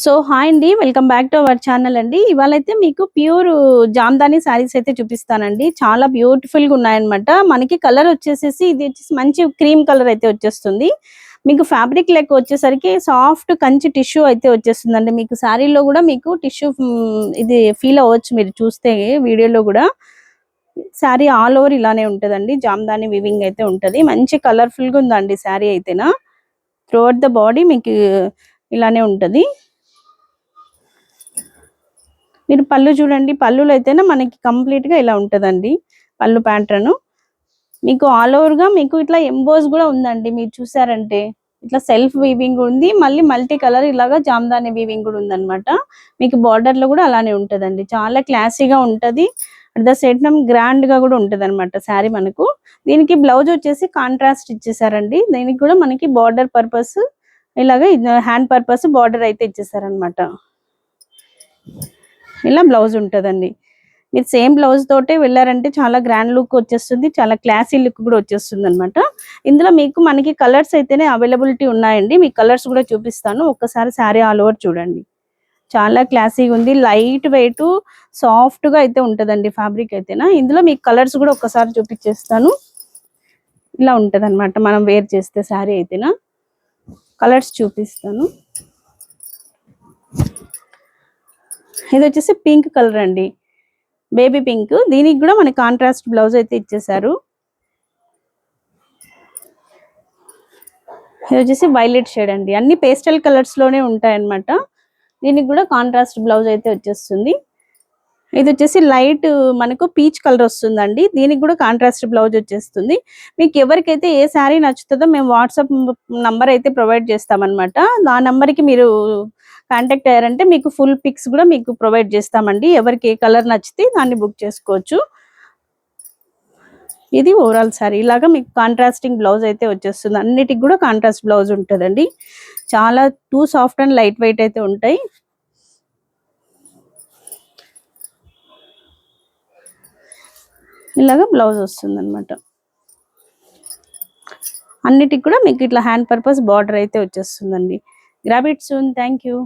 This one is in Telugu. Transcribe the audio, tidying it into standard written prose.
సో హాయ్ అండి, welcome back to our channel అండి. ఇవాళైతే మీకు ప్యూర్ జామ్దాని శారీస్ అయితే చూపిస్తానండి. చాలా బ్యూటిఫుల్ గా ఉన్నాయన్నమాట. మనకి కలర్ వచ్చేసేసి ఇది వచ్చేసి మంచి క్రీమ్ కలర్ అయితే వచ్చేస్తుంది. మీకు ఫ్యాబ్రిక్ లెక్క వచ్చేసరికి సాఫ్ట్ కంచి టిష్యూ అయితే వచ్చేస్తుందండి. మీకు శారీలో కూడా మీకు టిష్యూ ఇది ఫీల్ అవ్వచ్చు మీరు చూస్తే వీడియోలో కూడా. శారీ ఆల్ ఓవర్ ఇలానే ఉంటుందండి. జామ్దాని వివింగ్ అయితే ఉంటుంది. మంచి కలర్ఫుల్ గా ఉందండి శారీ అయితేనా. త్రూ అవుట్ ద బాడీ మీకు ఇలానే ఉంటుంది. మీరు పళ్ళు చూడండి, పళ్ళులో అయితేనే మనకి కంప్లీట్ గా ఇలా ఉంటదండి పళ్ళు ప్యాటర్న్. మీకు ఆల్ ఓవర్ గా మీకు ఇట్లా ఎంబోస్ కూడా ఉందండి. మీరు చూసారంటే ఇట్లా సెల్ఫ్ వీవింగ్ ఉంది, మళ్ళీ మల్టీ కలర్ ఇలాగా జామ్దాని వీవింగ్ కూడా ఉందన్నమాట. మీకు బార్డర్ లో కూడా అలానే ఉంటదండి. చాలా క్లాసీగా ఉంటది. At the same time grand గా కూడా ఉంటది అనమాట శారీ మనకు. దీనికి బ్లౌజ్ వచ్చేసి కాంట్రాస్ట్ ఇచ్చేసారండి. దీనికి కూడా మనకి బార్డర్ పర్పస్ ఇలాగా హ్యాండ్ పర్పస్ బార్డర్ అయితే ఇచ్చేసారనమాట. ఇలా బ్లౌజ్ ఉంటుందండి. మీరు సేమ్ బ్లౌజ్ తోటే వెళ్ళారంటే చాలా గ్రాండ్ లుక్ వచ్చేస్తుంది, చాలా క్లాసీ లుక్ కూడా వచ్చేస్తుంది అనమాట. ఇందులో మీకు మనకి కలర్స్ అయితేనే అవైలబిలిటీ ఉన్నాయండి. మీకు కలర్స్ కూడా చూపిస్తాను. ఒక్కసారి శారీ ఆల్ ఓవర్ చూడండి. చాలా క్లాసీగా ఉంది, లైట్ వెయిట్ సాఫ్ట్ గా అయితే ఉంటదండి ఫ్యాబ్రిక్ అయితేనా. ఇందులో మీకు కలర్స్ కూడా ఒక్కసారి చూపించేస్తాను. ఇలా ఉంటది అనమాట మనం వేర్ చేస్తే శారీ అయితేనా. కలర్స్ చూపిస్తాను. ఇది వచ్చేసి పింక్ కలర్ అండి, బేబీ పింక్. దీనికి కూడా మనకి కాంట్రాస్ట్ బ్లౌజ్ అయితే ఇచ్చేసారు. ఇది వచ్చేసి వైలెట్ షేడ్ అండి. అన్ని పేస్టల్ కలర్స్ లోనే ఉంటాయి అన్నమాట. దీనికి కూడా కాంట్రాస్ట్ బ్లౌజ్ అయితే వచ్చేస్తుంది. ఇది వచ్చేసి లైట్ మనకు పీచ్ కలర్ వస్తుందండి. దీనికి కూడా కాంట్రాస్ట్ బ్లౌజ్ వచ్చేస్తుంది. మీకు ఎవరికైతే ఏ శారీ నచ్చుతుందో మేము వాట్సాప్ నంబర్ అయితే ప్రొవైడ్ చేస్తామన్నమాట. ఆ నంబర్కి మీరు కాంటాక్ట్ అయ్యారంటే మీకు ఫుల్ పిక్స్ కూడా మీకు ప్రొవైడ్ చేస్తామండి. ఎవరికి ఏ కలర్ నచ్చితే దాన్ని బుక్ చేసుకోవచ్చు. ఇది ఓవరాల్ శారీ. ఇలాగా మీకు కాంట్రాస్టింగ్ బ్లౌజ్ అయితే వచ్చేస్తుంది. అన్నిటికి కూడా కాంట్రాస్ట్ బ్లౌజ్ ఉంటుందండి. చాలా two soft and light weight అయితే ఉంటాయి. ఇలాగా బ్లౌజ్ వస్తుంది అనమాట. అన్నిటికి కూడా మీకు ఇట్లా హ్యాండ్ పర్పస్ బార్డర్ అయితే వచ్చేస్తుందండి. Grab it soon. Thank you.